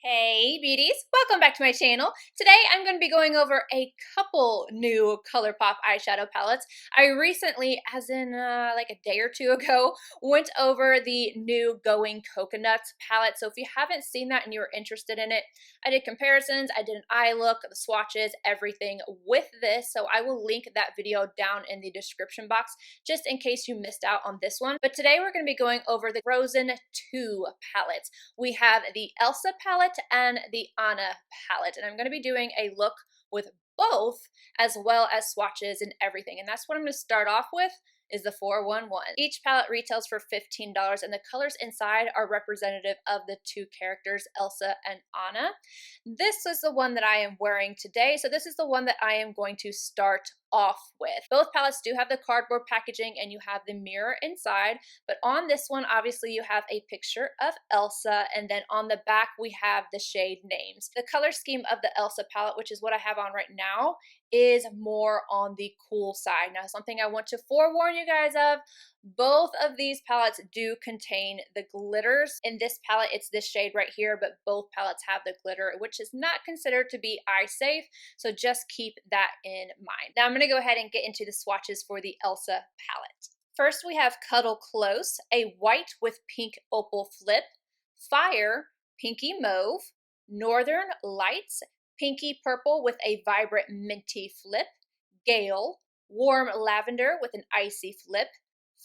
Hey beauties, welcome back to my channel. Today I'm going to be going over a couple new Colourpop eyeshadow palettes. I recently, as in like a day or two ago, went over the new Going Coconuts palette. So if you haven't seen that and you're interested in it, I did comparisons, I did an eye look, the swatches, everything with this. So I will link that video down in the description box just in case you missed out on this one. But today we're going to be going over the Frozen II palettes. We have the Elsa palette and the Onna palette, and I'm going to be doing a look with both as well as swatches and everything, and that's what I'm going to start off with is the 411. Each palette retails for $15 and the colors inside are representative of the two characters, Elsa and Anna. This is the one that I am wearing today, so this is the one that I am going to start off with. Both palettes do have the cardboard packaging and you have the mirror inside, but on this one obviously you have a picture of Elsa, and then on the back we have the shade names. The color scheme of the Elsa palette, which is what I have on right now, is more on the cool side. Now, something I want to forewarn you guys of, both of these palettes do contain the glitters. In this palette, it's this shade right here, but both palettes have the glitter, which is not considered to be eye safe, so just keep that in mind. Now, I'm going to go ahead and get into the swatches for the Elsa palette. First, we have Cuddle Close, a white with pink opal flip, Fire, pinky mauve, Northern Lights, pinky purple with a vibrant minty flip, Gale, warm lavender with an icy flip,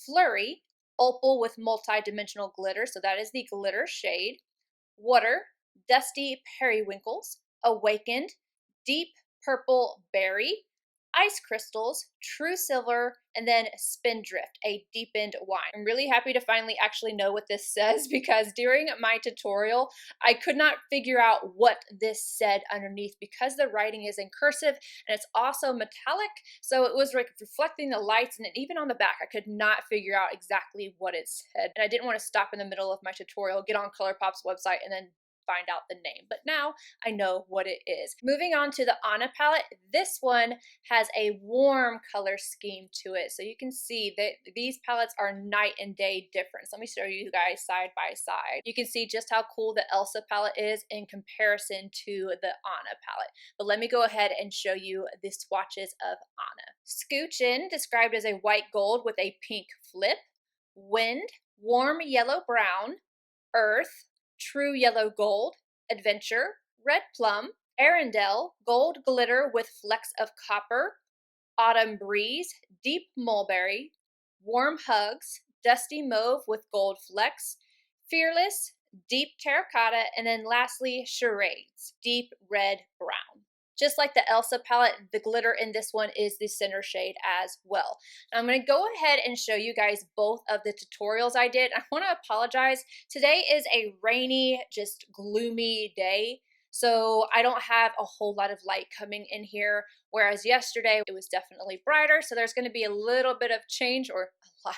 Flurry, opal with multi-dimensional glitter, so that is the glitter shade, Water, dusty periwinkles, Awakened, deep purple berry, Ice Crystals, True Silver, and then Spindrift, a deepened wine. I'm really happy to finally actually know what this says because during my tutorial, I could not figure out what this said underneath because the writing is in cursive and it's also metallic, so it was like reflecting the lights, and even on the back, I could not figure out exactly what it said. And I didn't want to stop in the middle of my tutorial, get on Colourpop's website, and then find out the name, but now I know what it is. Moving on to the Onna palette, this one has a warm color scheme to it, so you can see that these palettes are night and day difference. Let me show you guys side by side. You can see just how cool the Elsa palette is in comparison to the Onna palette, but let me go ahead and show you the swatches of Onna. Scooch In, described as a white gold with a pink flip, Wind, warm yellow brown, Earth, True Yellow Gold, Adventure, Red Plum, Arendelle, Gold Glitter with flecks of copper, Autumn Breeze, Deep Mulberry, Warm Hugs, Dusty Mauve with gold flecks, Fearless, Deep Terracotta, and then lastly, Charades, Deep Red Brown. Just like the Elsa palette, the glitter in this one is the center shade as well. Now I'm going to go ahead and show you guys both of the tutorials I did. I want to apologize. Today is a rainy, just gloomy day, so I don't have a whole lot of light coming in here, whereas yesterday it was definitely brighter, so there's going to be a little bit of change, or a lot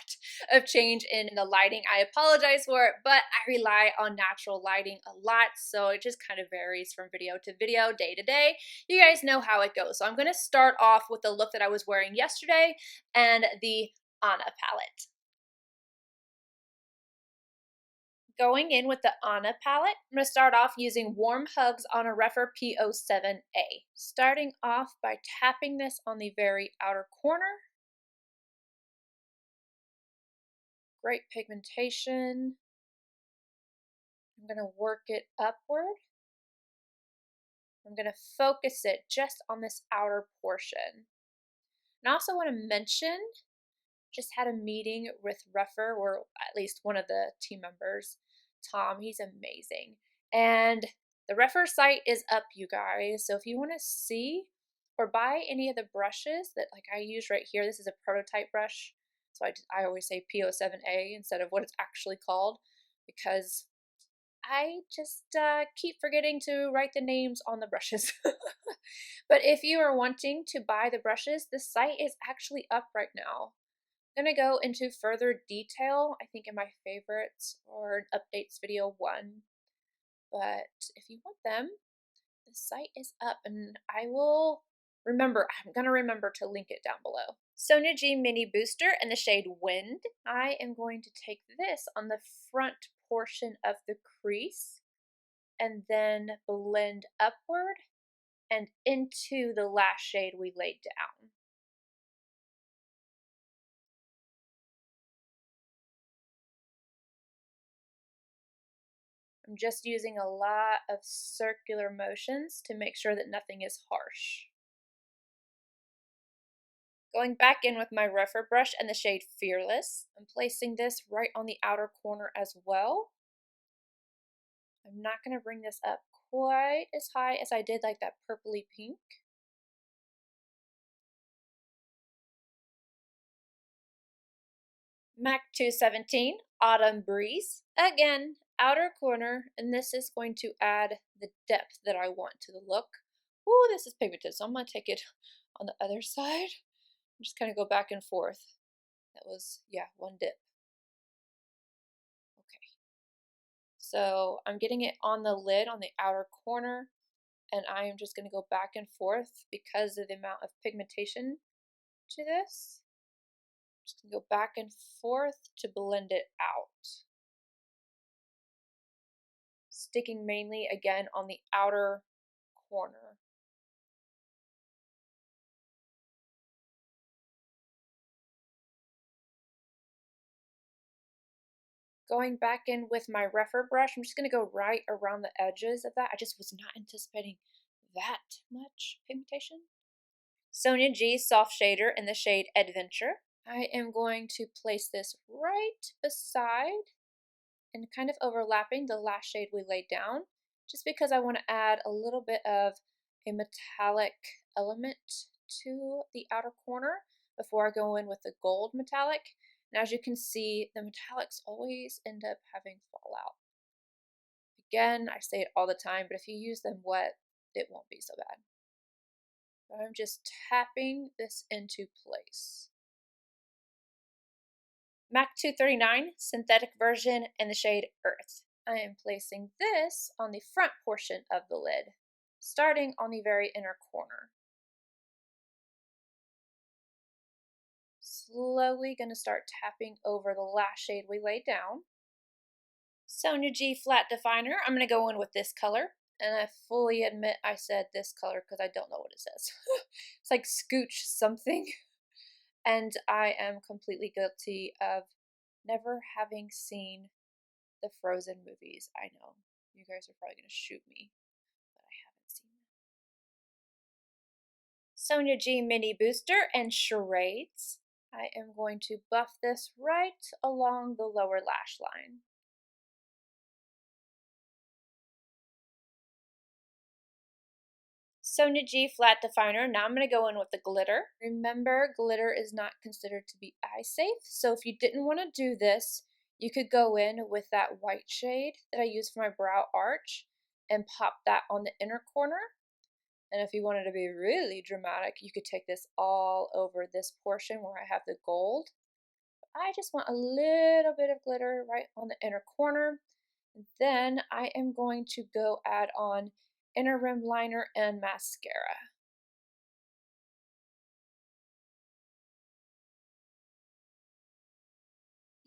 of change in the lighting. I apologize for it, but I rely on natural lighting a lot, so it just kind of varies from video to video, day to day. You guys know how it goes. So I'm going to start off with the look that I was wearing yesterday and the Onna palette. Going in with the Onna palette, I'm going to start off using Warm Hugs on a REPHR P07A. Starting off by tapping this on the very outer corner. Great pigmentation. I'm going to work it upward. I'm going to focus it just on this outer portion. And I also want to mention, just had a meeting with REPHR, or at least one of the team members, Tom. He's amazing. And the REPHR site is up, you guys. So if you want to see or buy any of the brushes that like I use right here, this is a prototype brush. So I always say P07A instead of what it's actually called, because I just keep forgetting to write the names on the brushes. But if you are wanting to buy the brushes, the site is actually up right now. I'm going to go into further detail, I think in my favorites or updates video 1. But if you want them, the site is up, and I will remember, I'm going to remember to link it down below. Sonia G Mini Booster in the shade Wind. I am going to take this on the front portion of the crease and then blend upward and into the last shade we laid down. I'm just using a lot of circular motions to make sure that nothing is harsh. Going back in with my REPHR brush and the shade Fearless, I'm placing this right on the outer corner as well. I'm not going to bring this up quite as high as I did like that purpley pink. MAC 217, Autumn Breeze. Again, outer corner, and this is going to add the depth that I want to the look. Ooh, this is pigmented, so I'm going to take it on the other side. Just kind of go back and forth. That was, yeah, one dip. Okay. So I'm getting it on the lid on the outer corner, and I am just going to go back and forth because of the amount of pigmentation to this. Just going to go back and forth to blend it out. Sticking mainly again on the outer corner. Going back in with my REPHR brush, I'm just going to go right around the edges of that. I just was not anticipating that much pigmentation. Sonia G Soft Shader in the shade Adventure. I am going to place this right beside and kind of overlapping the last shade we laid down, just because I want to add a little bit of a metallic element to the outer corner before I go in with the gold metallic. And as you can see, the metallics always end up having fallout. Again, I say it all the time, but if you use them wet, it won't be so bad. So I'm just tapping this into place. MAC 239 synthetic version in the shade Earth. I am placing this on the front portion of the lid, starting on the very inner corner. Slowly going to start tapping over the last shade we laid down. Sonia G Flat Definer. I'm going to go in with this color, and I fully admit I said this color because I don't know what it says. It's like Scooch something, and I am completely guilty of never having seen the Frozen movies. I know you guys are probably going to shoot me, but I haven't seen them. Sonia G Mini Booster and Charades. I am going to buff this right along the lower lash line. Sonia G Flat Definer. Now I'm going to go in with the glitter. Remember, glitter is not considered to be eye safe, so if you didn't want to do this, you could go in with that white shade that I use for my brow arch and pop that on the inner corner. And if you wanted to be really dramatic, you could take this all over this portion where I have the gold. I just want a little bit of glitter right on the inner corner. Then I am going to go add on inner rim liner and mascara.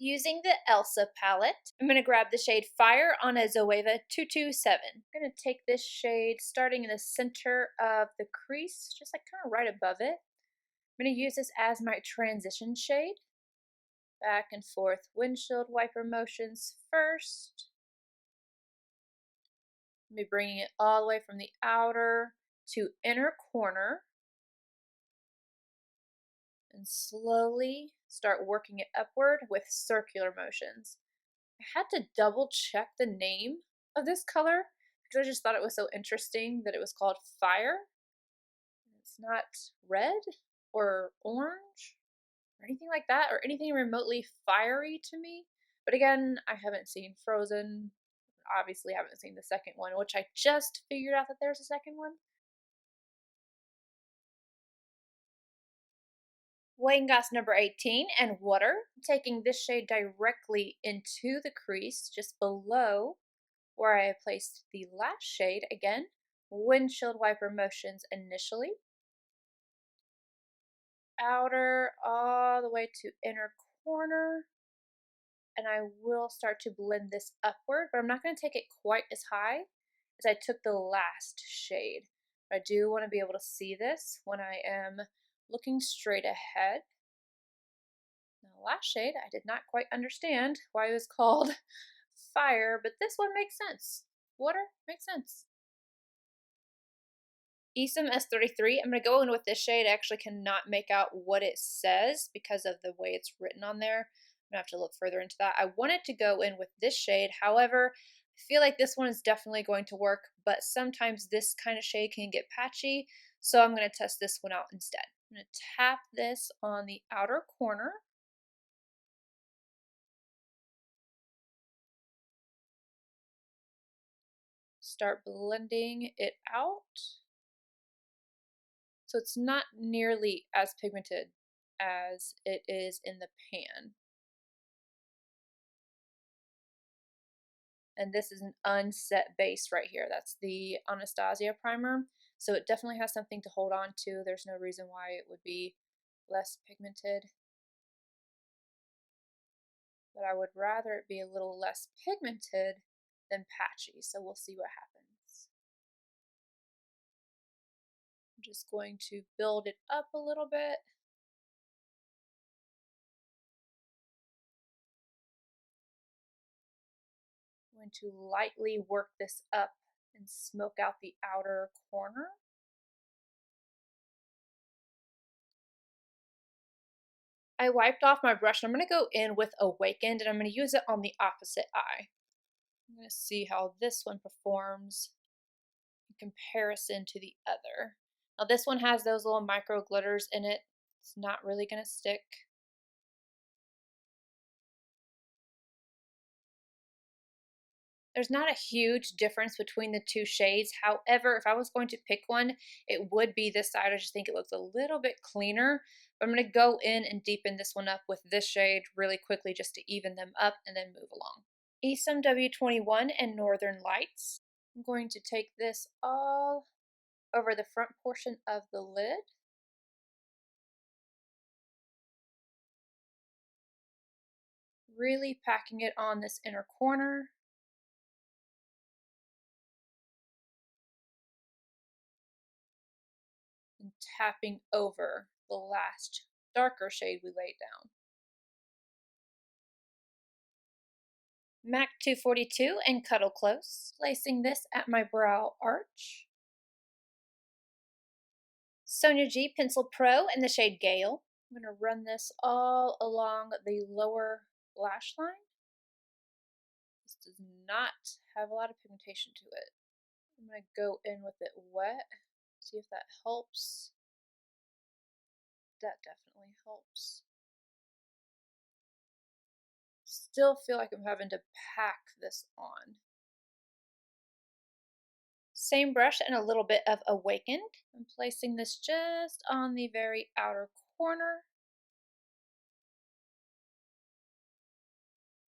Using the Elsa palette, I'm going to grab the shade Fire on a Zoeva 227. I'm going to take this shade starting in the center of the crease, just like kind of right above it. I'm going to use this as my transition shade. Back and forth windshield wiper motions first. I'm going to be bringing it all the way from the outer to inner corner. And slowly start working it upward with circular motions. I had to double check the name of this color because I just thought it was so interesting that it was called Fire. It's not red or orange or anything like that, or anything remotely fiery to me. But again, I haven't seen Frozen. Obviously haven't seen the second one, which I just figured out that there's a second one. Wayne Goss number 18 and Water, taking this shade directly into the crease just below where I placed the last shade. Again, windshield wiper motions initially. Outer all the way to inner corner. And I will start to blend this upward, but I'm not going to take it quite as high is I took the last shade. I do want to be able to see this when I am looking straight ahead. Now, the last shade, I did not quite understand why it was called Fire, but this one makes sense. Water makes sense. Esom S33, I'm going to go in with this shade. I actually cannot make out what it says because of the way it's written on there. I'm going to have to look further into that. I wanted to go in with this shade. However, I feel like this one is definitely going to work, but sometimes this kind of shade can get patchy, so I'm going to test this one out instead. I'm going to tap this on the outer corner. Start blending it out. So it's not nearly as pigmented as it is in the pan. And this is an unset base right here. That's the Anastasia primer. So it definitely has something to hold on to. There's no reason why it would be less pigmented. But I would rather it be a little less pigmented than patchy. So we'll see what happens. I'm just going to build it up a little bit. I'm going to lightly work this up and smoke out the outer corner. I wiped off my brush and I'm going to go in with Awakened and I'm going to use it on the opposite eye. I'm going to see how this one performs in comparison to the other. Now this one has those little micro glitters in it. It's not really going to stick. There's not a huge difference between the two shades. However, if I was going to pick one, it would be this side. I just think it looks a little bit cleaner. But I'm going to go in and deepen this one up with this shade really quickly just to even them up and then move along. Esom W21 and Northern Lights. I'm going to take this all over the front portion of the lid. Really packing it on this inner corner. And tapping over the last darker shade we laid down. MAC 242 and Cuddle Close, placing this at my brow arch. Sonia G Pencil Pro in the shade Gale. I'm going to run this all along the lower lash line. This does not have a lot of pigmentation to it. I'm going to go in with it wet, see if that helps. That definitely helps. Still feel like I'm having to pack this on. Same brush and a little bit of Awakened. I'm placing this just on the very outer corner.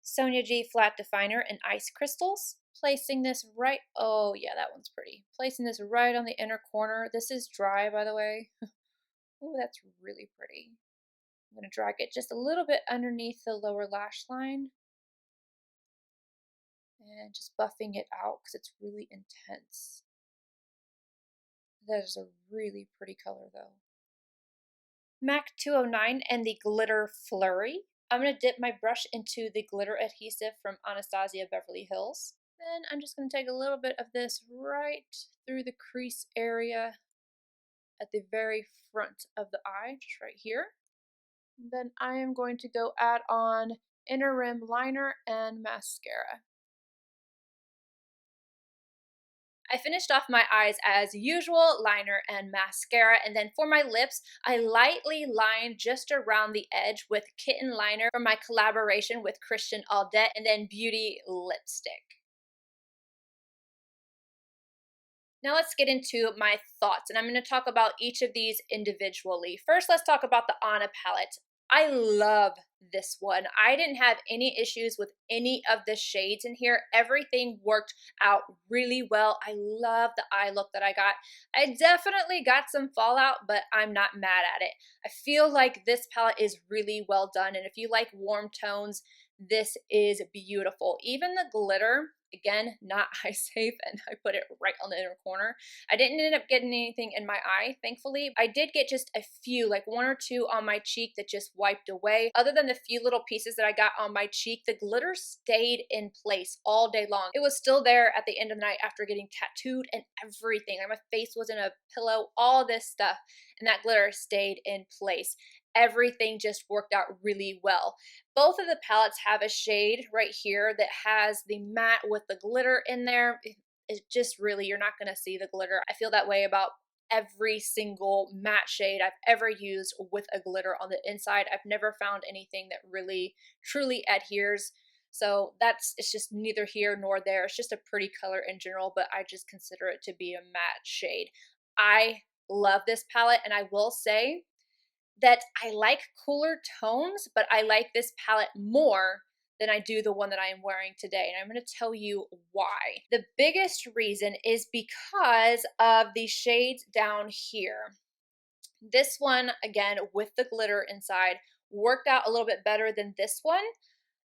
Sonia G Flat Definer and Ice Crystals. Placing this right, oh yeah, that one's pretty. Placing this right on the inner corner. This is dry, by the way. Oh, that's really pretty. I'm going to drag it just a little bit underneath the lower lash line. And just buffing it out because it's really intense. That is a really pretty color though. MAC 209 and the Glitter Flurry. I'm going to dip my brush into the glitter adhesive from Anastasia Beverly Hills. Then I'm just going to take a little bit of this right through the crease area at the very front of the eye, just right here. And then I am going to go add on inner rim liner and mascara. I finished off my eyes as usual, liner and mascara, and then for my lips, I lightly lined just around the edge with Kitten Liner from my collaboration with Christian AUDETTE, and then Beauty lipstick. Now let's get into my thoughts, and I'm going to talk about each of these individually. First, let's talk about the Onna palette. I love this one. I didn't have any issues with any of the shades in here. Everything worked out really well. I love the eye look that I got. I definitely got some fallout, but I'm not mad at it. I feel like this palette is really well done, and if you like warm tones, this is beautiful. Even the glitter, Again, not eye safe, and I put it right on the inner corner. I didn't end up getting anything in my eye, thankfully. I did get just a few, like 1 or 2 on my cheek that just wiped away. Other than the few little pieces that I got on my cheek, the glitter stayed in place all day long. It was still there at the end of the night after getting tattooed and everything. Like my face was in a pillow, all this stuff, and that glitter stayed in place. Everything just worked out really well. Both of the palettes have a shade right here that has the matte with the glitter in there. It's just really, you're not going to see the glitter. I feel that way about every single matte shade I've ever used with a glitter on the inside. I've never found anything that really truly adheres. So it's just neither here nor there. It's just a pretty color in general, but I just consider it to be a matte shade. I love this palette, and I will say that I like cooler tones, but I like this palette more than I do the one that I am wearing today, and I'm going to tell you why. The biggest reason is because of the shades down here. This one, again, with the glitter inside, worked out a little bit better than this one.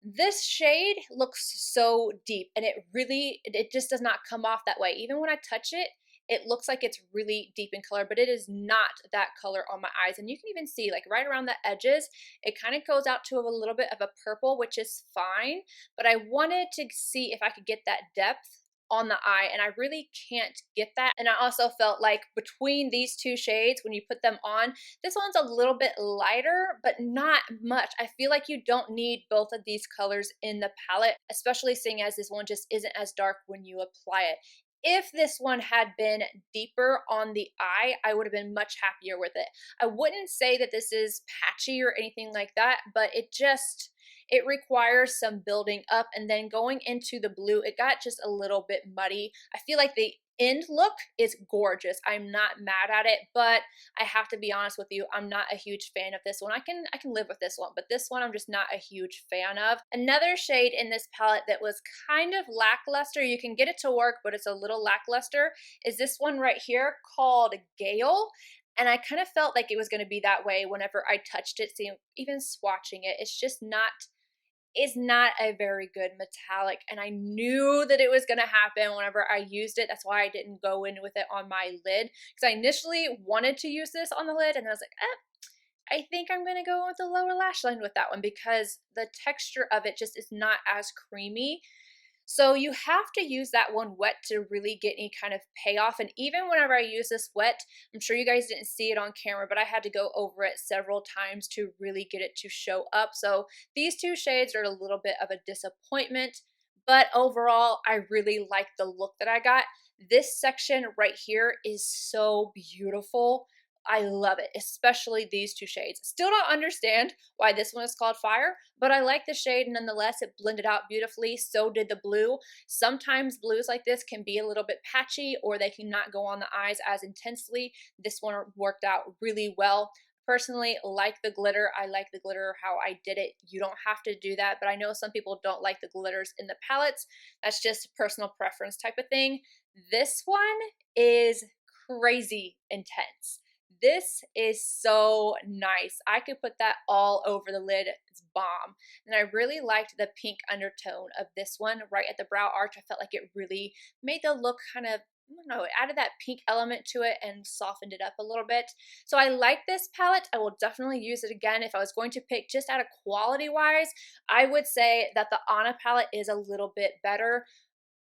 This shade looks so deep, and it just does not come off that way. Even when I touch it, it looks like it's really deep in color, but it is not that color on my eyes. And you can even see, like, right around the edges, it kind of goes out to a little bit of a purple, which is fine, but I wanted to see if I could get that depth on the eye, and I really can't get that. And I also felt like between these two shades, when you put them on, this one's a little bit lighter, but not much. I feel like you don't need both of these colors in the palette, especially seeing as this one just isn't as dark when you apply it. If this one had been deeper on the eye, I would have been much happier with it. I wouldn't say that this is patchy or anything like that, but it requires some building up, and then going into the blue, it got just a little bit muddy. I feel like the end look is gorgeous. I'm not mad at it, but I have to be honest with you, I'm not a huge fan of this one. I can live with this one, but this one I'm just not a huge fan of. Another shade in this palette that was kind of lackluster, you can get it to work, but it's a little lackluster, is this one right here called Gale. And I kind of felt like it was going to be that way whenever I touched it. See, even swatching it, it's not a very good metallic, and I knew that it was going to happen whenever I used it. That's why I didn't go in with it on my lid, because I initially wanted to use this on the lid, and I was like, I think I'm going to go with the lower lash line with that one, because the texture of it just is not as creamy. So you have to use that one wet to really get any kind of payoff. And even whenever I use this wet, I'm sure you guys didn't see it on camera, but I had to go over it several times to really get it to show up. So these two shades are a little bit of a disappointment, but overall, I really like the look that I got. This section right here is so beautiful. I love it, especially these two shades. Still don't understand why this one is called Fire, but I like the shade nonetheless. It blended out beautifully. So did the blue. Sometimes blues like this can be a little bit patchy, or they cannot go on the eyes as intensely. This one worked out really well. Personally, like the glitter. I like the glitter how I did it. You don't have to do that, but I know some people don't like the glitters in the palettes. That's just a personal preference type of thing. This one is crazy intense. This is so nice. I could put that all over the lid. It's bomb. And I really liked the pink undertone of this one right at the brow arch. I felt like it really made the look kind of, I don't know, it added that pink element to it and softened it up a little bit. So I like this palette. I will definitely use it again. If I was going to pick just out of quality wise, I would say that the Onna palette is a little bit better,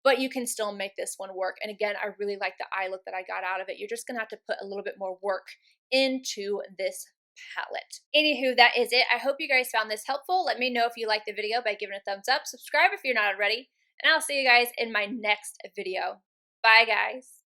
but you can still make this one work. And again, I really like the eye look that I got out of it. You're just gonna have to put a little bit more work into this palette. Anywho, that is it. I hope you guys found this helpful. Let me know if you liked the video by giving a thumbs up. Subscribe if you're not already. And I'll see you guys in my next video. Bye, guys.